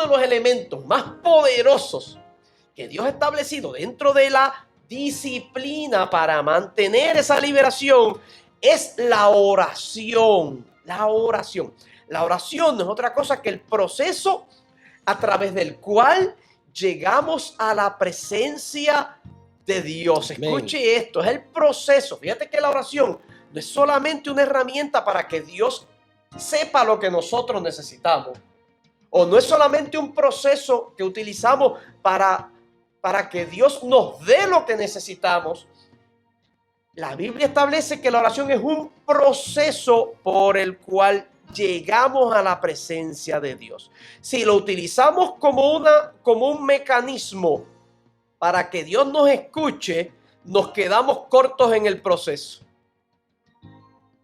de los elementos más poderosos que Dios ha establecido dentro de la disciplina para mantener esa liberación es la oración. La oración. La oración no es otra cosa que el proceso a través del cual llegamos a la presencia de Dios. Escuche esto, es el proceso. Fíjate que la oración no es solamente una herramienta para que Dios sepa lo que nosotros necesitamos. O no es solamente un proceso que utilizamos para que Dios nos dé lo que necesitamos. La Biblia establece que la oración es un proceso por el cual llegamos a la presencia de Dios. Si lo utilizamos como un mecanismo para que Dios nos escuche, nos quedamos cortos en el proceso.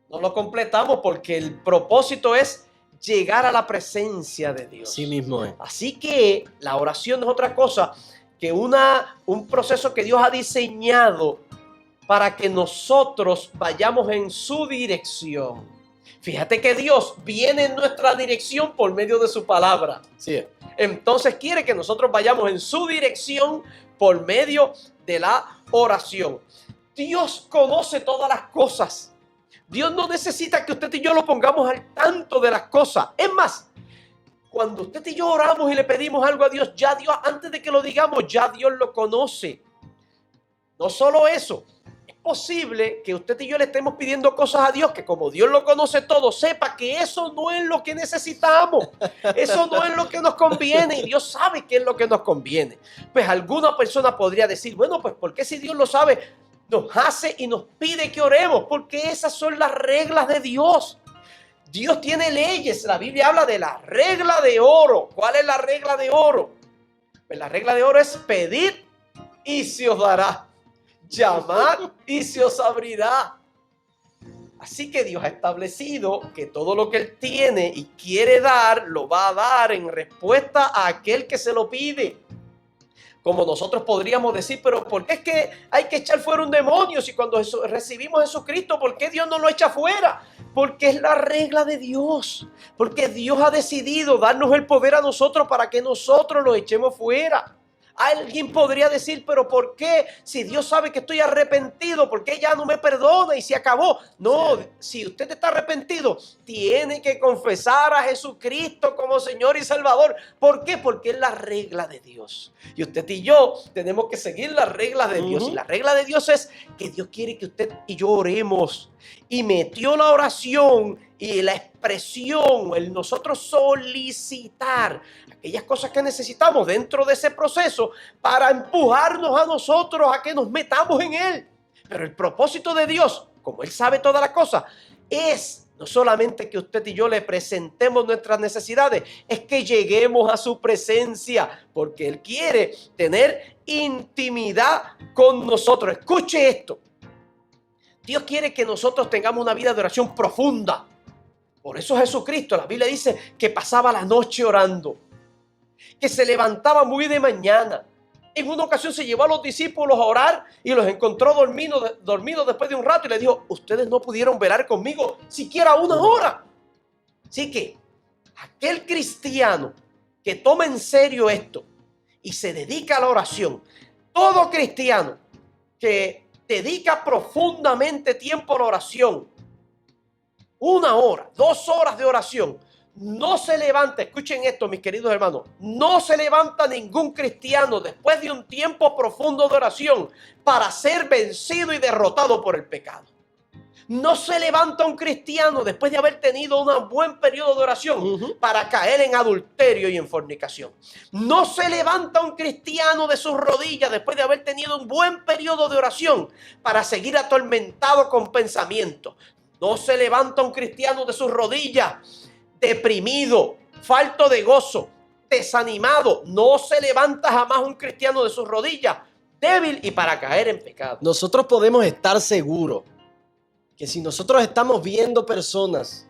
No lo completamos porque el propósito es llegar a la presencia de Dios. Así mismo es. Así que la oración no es otra cosa que un proceso que Dios ha diseñado para que nosotros vayamos en su dirección. Fíjate que Dios viene en nuestra dirección por medio de su palabra. Sí. Entonces quiere que nosotros vayamos en su dirección por medio de la oración. Dios conoce todas las cosas. Dios no necesita que usted y yo lo pongamos al tanto de las cosas. Es más, cuando usted y yo oramos y le pedimos algo a Dios, ya Dios, antes de que lo digamos, ya Dios lo conoce. No solo eso, es posible que usted y yo le estemos pidiendo cosas a Dios que como Dios lo conoce todo, sepa que eso no es lo que necesitamos. Eso no es lo que nos conviene y Dios sabe qué es lo que nos conviene. Pues alguna persona podría decir, bueno, pues ¿por qué si Dios lo sabe nos hace y nos pide que oremos? Porque esas son las reglas de Dios. Dios tiene leyes. La Biblia habla de la regla de oro. ¿Cuál es la regla de oro? Pues la regla de oro es pedir y se os dará. Llamad y se os abrirá. Así que Dios ha establecido que todo lo que Él tiene y quiere dar, lo va a dar en respuesta a aquel que se lo pide. Como nosotros podríamos decir, pero ¿por qué es que hay que echar fuera un demonio? Si cuando recibimos a Jesucristo, ¿por qué Dios no lo echa fuera? Porque es la regla de Dios. Porque Dios ha decidido darnos el poder a nosotros para que nosotros lo echemos fuera. Alguien podría decir, pero ¿por qué? Si Dios sabe que estoy arrepentido, ¿por qué ya no me perdona y se acabó? No, si usted está arrepentido, tiene que confesar a Jesucristo como Señor y Salvador. ¿Por qué? Porque es la regla de Dios. Y usted y yo tenemos que seguir las reglas de Dios. Y la regla de Dios es que Dios quiere que usted y yo oremos. Y metió la oración y la expresión, el nosotros solicitar aquellas cosas que necesitamos dentro de ese proceso para empujarnos a nosotros a que nos metamos en Él. Pero el propósito de Dios, como Él sabe todas las cosas, es no solamente que usted y yo le presentemos nuestras necesidades, es que lleguemos a su presencia, porque Él quiere tener intimidad con nosotros. Escuche esto. Dios quiere que nosotros tengamos una vida de oración profunda. Por eso Jesucristo, la Biblia dice que pasaba la noche orando, que se levantaba muy de mañana. En una ocasión se llevó a los discípulos a orar y los encontró dormidos después de un rato y les dijo, ustedes no pudieron velar conmigo siquiera una hora. Así que aquel cristiano que toma en serio esto y se dedica a la oración, todo cristiano que dedica profundamente tiempo a la oración, 1 hora, 2 horas de oración, no se levanta, escuchen esto mis queridos hermanos, no se levanta ningún cristiano después de un tiempo profundo de oración para ser vencido y derrotado por el pecado. No se levanta un cristiano después de haber tenido un buen periodo de oración para caer en adulterio y en fornicación. No se levanta un cristiano de sus rodillas después de haber tenido un buen periodo de oración para seguir atormentado con pensamientos. No se levanta un cristiano de sus rodillas deprimido, falto de gozo, desanimado. No se levanta jamás un cristiano de sus rodillas débil y para caer en pecado. Nosotros podemos estar seguros que si nosotros estamos viendo personas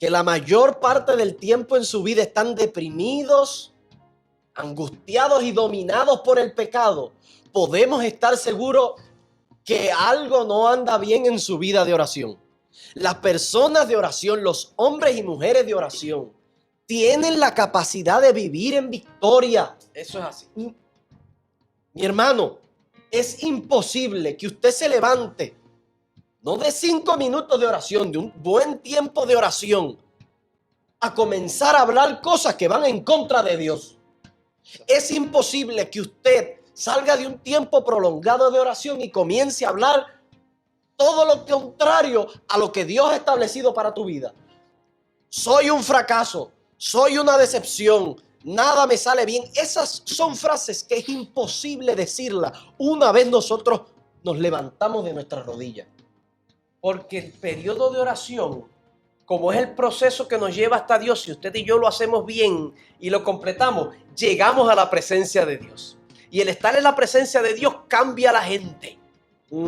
que la mayor parte del tiempo en su vida están deprimidos, angustiados y dominados por el pecado, podemos estar seguros que algo no anda bien en su vida de oración. Las personas de oración, los hombres y mujeres de oración, tienen la capacidad de vivir en victoria. Eso es así. Mi hermano, es imposible que usted se levante, no de 5 minutos de oración, de un buen tiempo de oración, a comenzar a hablar cosas que van en contra de Dios. Es imposible que usted salga de un tiempo prolongado de oración y comience a hablar todo lo contrario a lo que Dios ha establecido para tu vida. Soy un fracaso, soy una decepción, nada me sale bien. Esas son frases que es imposible decirlas una vez nosotros nos levantamos de nuestras rodillas. Porque el periodo de oración, como es el proceso que nos lleva hasta Dios, si usted y yo lo hacemos bien y lo completamos, llegamos a la presencia de Dios. Y el estar en la presencia de Dios cambia a la gente,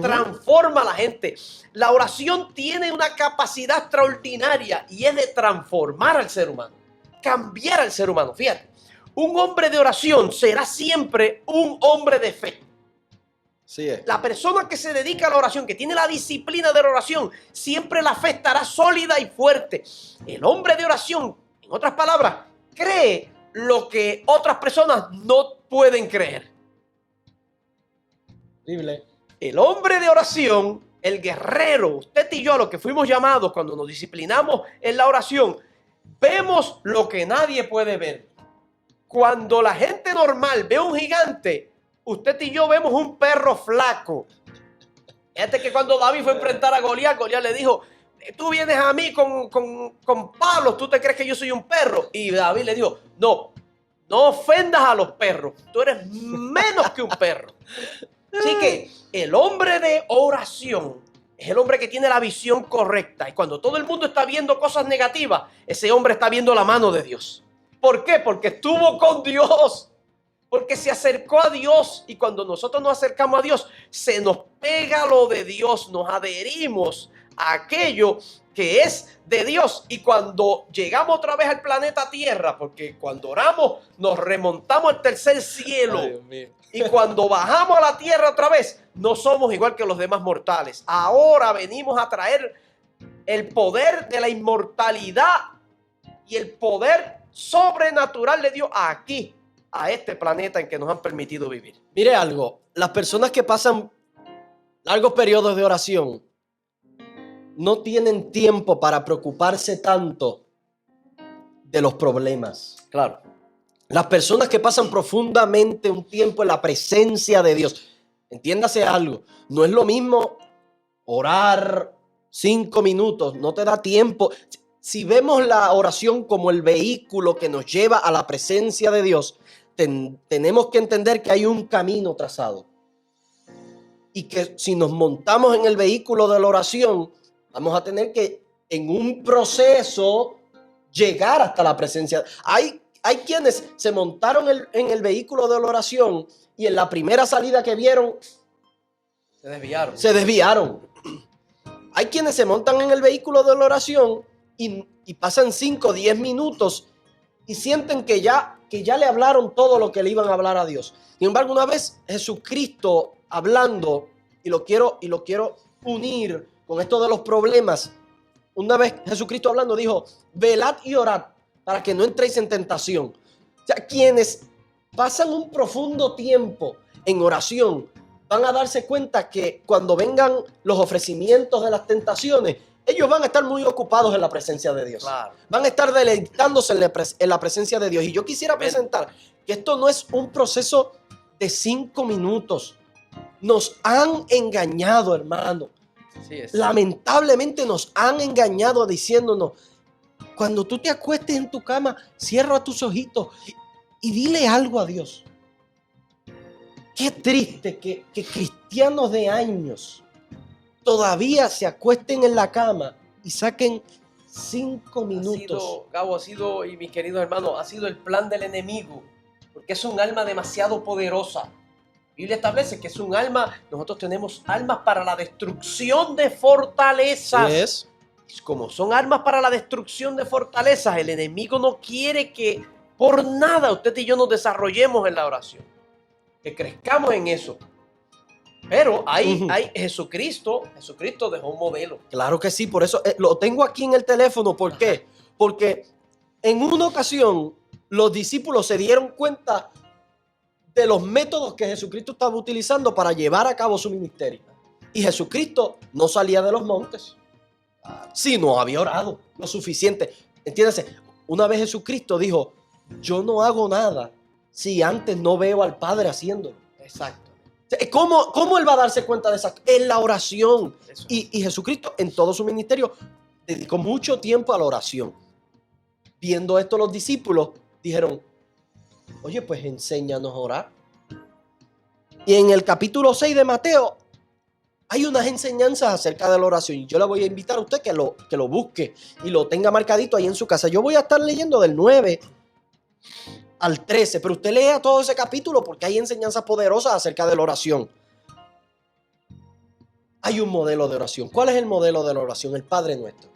transforma a la gente. La oración tiene una capacidad extraordinaria y es de transformar al ser humano, cambiar al ser humano. Fíjate, un hombre de oración será siempre un hombre de fe. Sí es. La persona que se dedica a la oración, que tiene la disciplina de la oración, siempre la fe estará sólida y fuerte. El hombre de oración, en otras palabras, cree lo que otras personas no pueden creer. Horrible. El hombre de oración, el guerrero, usted y yo, los que fuimos llamados cuando nos disciplinamos en la oración, vemos lo que nadie puede ver. Cuando la gente normal ve un gigante, usted y yo vemos un perro flaco. Fíjate que cuando David fue a enfrentar a Goliat, Goliat le dijo, tú vienes a mí con palos, ¿tú te crees que yo soy un perro? Y David le dijo, no ofendas a los perros, tú eres menos que un perro. Así que el hombre de oración es el hombre que tiene la visión correcta. Y cuando todo el mundo está viendo cosas negativas, ese hombre está viendo la mano de Dios. ¿Por qué? Porque estuvo con Dios. Porque se acercó a Dios. Y cuando nosotros nos acercamos a Dios, se nos pega lo de Dios. Nos adherimos a aquello que es de Dios. Y cuando llegamos otra vez al planeta Tierra, porque cuando oramos nos remontamos al tercer cielo. Ay, Dios mío. Y cuando bajamos a la tierra otra vez, no somos igual que los demás mortales. Ahora venimos a traer el poder de la inmortalidad y el poder sobrenatural de Dios aquí, a este planeta en que nos han permitido vivir. Mire algo, las personas que pasan largos periodos de oración no tienen tiempo para preocuparse tanto de los problemas. Claro. Las personas que pasan profundamente un tiempo en la presencia de Dios, entiéndase algo, no es lo mismo orar 5 minutos, no te da tiempo. Si vemos la oración como el vehículo que nos lleva a la presencia de Dios, tenemos que entender que hay un camino trazado. Y que si nos montamos en el vehículo de la oración, vamos a tener que en un proceso llegar hasta la presencia. Hay quienes se montaron en el vehículo de la oración y en la primera salida que vieron se desviaron. Hay quienes se montan en el vehículo de la oración y pasan 5 o 10 minutos y sienten que ya le hablaron todo lo que le iban a hablar a Dios. Sin embargo, una vez Jesucristo hablando, y lo quiero unir con esto de los problemas, una vez Jesucristo hablando dijo, velad y orad para que no entréis en tentación. O sea, quienes pasan un profundo tiempo en oración van a darse cuenta que cuando vengan los ofrecimientos de las tentaciones, ellos van a estar muy ocupados en la presencia de Dios. Claro. Van a estar deleitándose en la presencia de Dios. Y yo quisiera presentar que esto no es un proceso de 5 minutos. Nos han engañado, hermano. Sí es. Lamentablemente nos han engañado diciéndonos, cuando tú te acuestes en tu cama, cierra tus ojitos y dile algo a Dios. Qué triste que cristianos de años todavía se acuesten en la cama y saquen 5 minutos. Gabo, ha sido, y mis queridos hermanos, ha sido el plan del enemigo, porque es un alma demasiado poderosa. La Biblia establece que es un alma, nosotros tenemos almas para la destrucción de fortalezas. ¿Es? Como son armas para la destrucción de fortalezas, el enemigo no quiere que por nada usted y yo nos desarrollemos en la oración, que crezcamos en eso. Pero hay Jesucristo dejó un modelo. Claro que sí, por eso lo tengo aquí en el teléfono. ¿Por qué? Porque En una ocasión, los discípulos se dieron cuenta de los métodos que Jesucristo estaba utilizando para llevar a cabo su ministerio. Y Jesucristo no salía de los montes, sino había orado lo suficiente. Entiéndase, una vez Jesucristo dijo, yo no hago nada si antes no veo al Padre haciéndolo. Exacto. ¿Cómo él va a darse cuenta de eso? En la oración. Eso. Y Jesucristo en todo su ministerio dedicó mucho tiempo a la oración. Viendo esto, los discípulos dijeron, oye, pues enséñanos a orar. Y en el capítulo 6 de Mateo hay unas enseñanzas acerca de la oración. Y yo le voy a invitar a usted que lo busque y lo tenga marcadito ahí en su casa. Yo voy a estar leyendo del 9 al 13, pero usted lea todo ese capítulo porque hay enseñanzas poderosas acerca de la oración. Hay un modelo de oración. ¿Cuál es el modelo de la oración? El Padre Nuestro.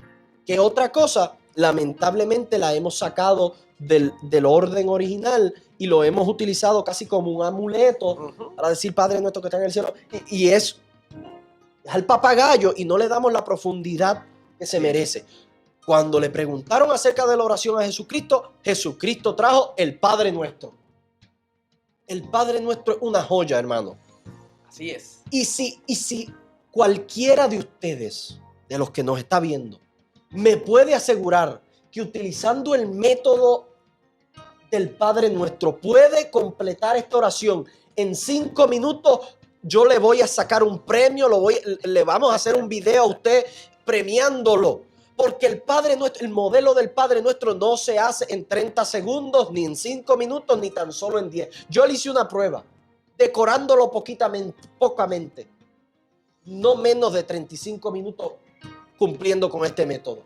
Que otra cosa, lamentablemente la hemos sacado del orden original y lo hemos utilizado casi como un amuleto para decir Padre Nuestro que está en el cielo. Y es al papagayo y no le damos la profundidad que se merece. Cuando le preguntaron acerca de la oración a Jesucristo, Jesucristo trajo el Padre Nuestro. El Padre Nuestro es una joya, hermano. Así es. Y si cualquiera de ustedes, de los que nos está viendo, me puede asegurar que utilizando el método del Padre Nuestro puede completar esta oración en 5 minutos, yo le voy a sacar un premio, le vamos a hacer un video a usted premiándolo. Porque el Padre Nuestro, el modelo del Padre Nuestro no se hace en 30 segundos, ni en 5 minutos, ni tan solo en 10. Yo le hice una prueba, decorándolo pocamente. No menos de 35 minutos cumpliendo con este método.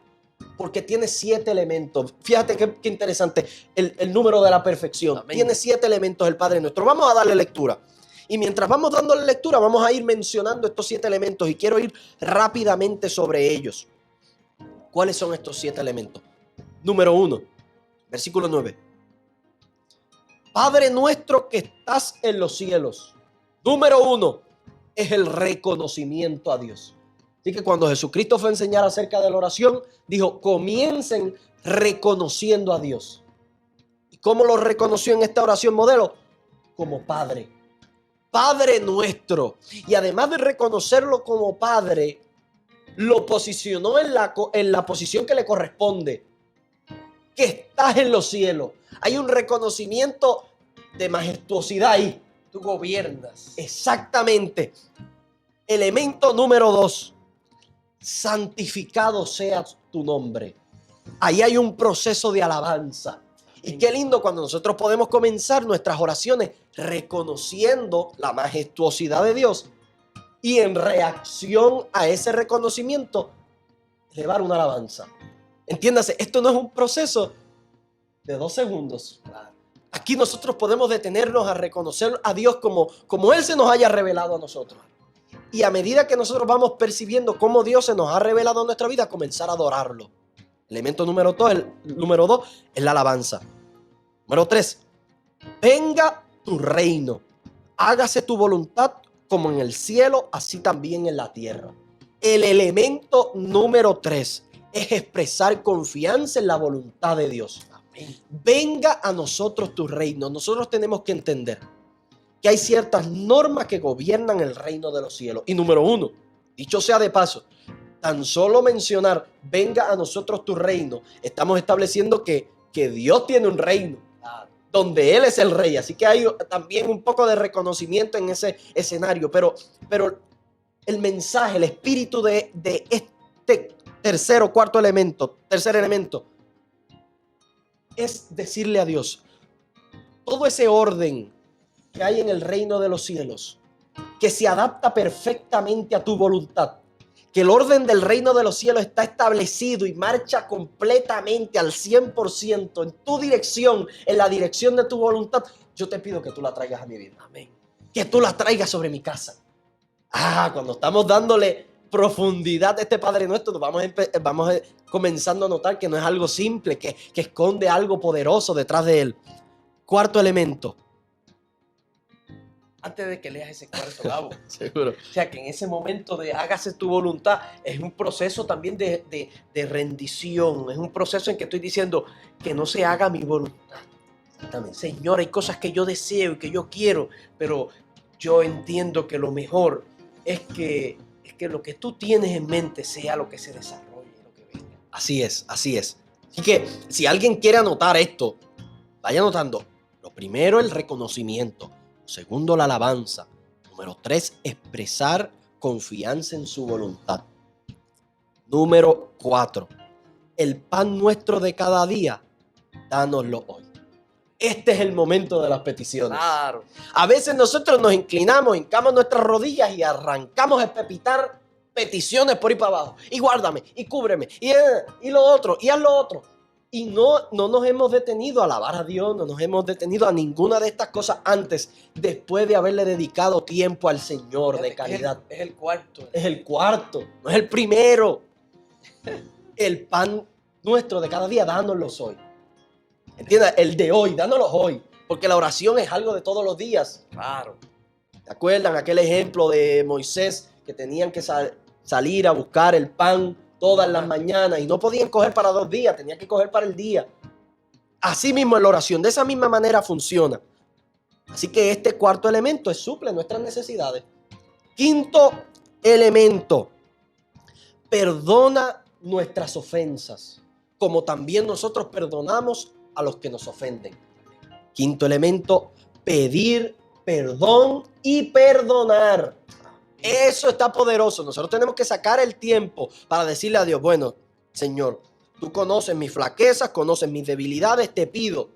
Porque tiene 7 elementos. Fíjate qué interesante el número de la perfección. Amén. Tiene 7 elementos el Padre Nuestro. Vamos a darle lectura. Y mientras vamos dándole lectura, vamos a ir mencionando estos 7 elementos. Y quiero ir rápidamente sobre ellos. ¿Cuáles son estos 7 elementos? Número 1, versículo 9. Padre nuestro que estás en los cielos. Número 1 es el reconocimiento a Dios. Así que cuando Jesucristo fue a enseñar acerca de la oración, dijo, comiencen reconociendo a Dios. ¿Y cómo lo reconoció en esta oración modelo? Como Padre. Padre nuestro. Y además de reconocerlo como Padre, lo posicionó en la posición que le corresponde, que estás en los cielos. Hay un reconocimiento de majestuosidad ahí. Tú gobiernas. Exactamente. Elemento número 2. Santificado sea tu nombre. Ahí hay un proceso de alabanza. Y qué lindo cuando nosotros podemos comenzar nuestras oraciones reconociendo la majestuosidad de Dios. Y en reacción a ese reconocimiento, elevar una alabanza. Entiéndase, esto no es un proceso de 2 segundos. Aquí nosotros podemos detenernos a reconocer a Dios como Él se nos haya revelado a nosotros. Y a medida que nosotros vamos percibiendo cómo Dios se nos ha revelado en nuestra vida, comenzar a adorarlo. Elemento número 2 es la alabanza. Número 3, venga tu reino, hágase tu voluntad como en el cielo, así también en la tierra. El elemento número 3 es expresar confianza en la voluntad de Dios. Amén. Venga a nosotros tu reino. Nosotros tenemos que entender que hay ciertas normas que gobiernan el reino de los cielos. Y número 1, dicho sea de paso, tan solo mencionar venga a nosotros tu reino, estamos estableciendo que Dios tiene un reino donde Él es el rey. Así que hay también un poco de reconocimiento en ese escenario. Pero el mensaje, el espíritu de este tercer elemento, es decirle a Dios, todo ese orden que hay en el reino de los cielos, que se adapta perfectamente a tu voluntad, que el orden del reino de los cielos está establecido y marcha completamente al 100% en tu dirección, en la dirección de tu voluntad, yo te pido que tú la traigas a mi vida. Amén. Que tú la traigas sobre mi casa. Cuando estamos dándole profundidad a este Padre Nuestro, vamos comenzando a notar que no es algo simple, que esconde algo poderoso detrás de él. 4 elemento. antes de que leas ese cuarto, Gabo. Seguro. O sea, que en ese momento de hágase tu voluntad, es un proceso también de rendición. Es un proceso en que estoy diciendo que no se haga mi voluntad. También, Señor, hay cosas que yo deseo y que yo quiero, pero yo entiendo que lo mejor es que lo que tú tienes en mente sea lo que se desarrolle, lo que venga. Así es, así es. Así que si alguien quiere anotar esto, vaya anotando. Lo primero, el reconocimiento. Lo segundo, la alabanza. Número 3, expresar confianza en su voluntad. Número 4, el pan nuestro de cada día, dánoslo hoy. Este es el momento de las peticiones. Claro. A veces nosotros nos inclinamos, hincamos nuestras rodillas y arrancamos a pepitar peticiones por ahí para abajo. Y guárdame, y cúbreme, y lo otro, y haz lo otro. Y no nos hemos detenido a alabar a Dios, no nos hemos detenido a ninguna de estas cosas antes, después de haberle dedicado tiempo al Señor de calidad. Es el cuarto. Es el cuarto, no es el primero. El pan nuestro de cada día, dánoslo hoy. ¿Entiendes? El de hoy, dánoslo hoy. Porque la oración es algo de todos los días. Claro. ¿Te acuerdan aquel ejemplo de Moisés que tenían que salir a buscar el pan todas las mañanas y no podían coger para 2 días, tenían que coger para el día? Así mismo en la oración, de esa misma manera funciona. Así que este cuarto elemento suple nuestras necesidades. Quinto elemento, perdona nuestras ofensas, como también nosotros perdonamos a los que nos ofenden. Quinto elemento, pedir perdón y perdonar. Eso está poderoso. Nosotros tenemos que sacar el tiempo para decirle a Dios, bueno, Señor, tú conoces mis flaquezas, conoces mis debilidades, te pido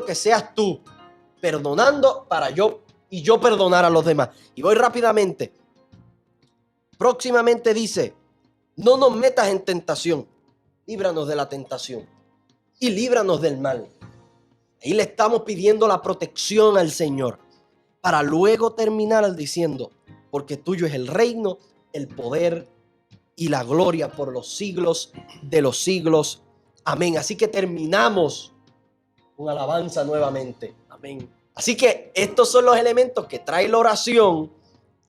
que seas tú perdonando para yo perdonar a los demás. Y voy rápidamente. Próximamente dice, no nos metas en tentación, líbranos de la tentación y líbranos del mal. Ahí le estamos pidiendo la protección al Señor para luego terminar diciendo, porque tuyo es el reino, el poder y la gloria por los siglos de los siglos. Amén. Así que terminamos con alabanza nuevamente. Amén. Así que estos son los elementos que trae la oración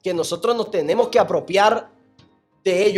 que nosotros nos tenemos que apropiar de ellos.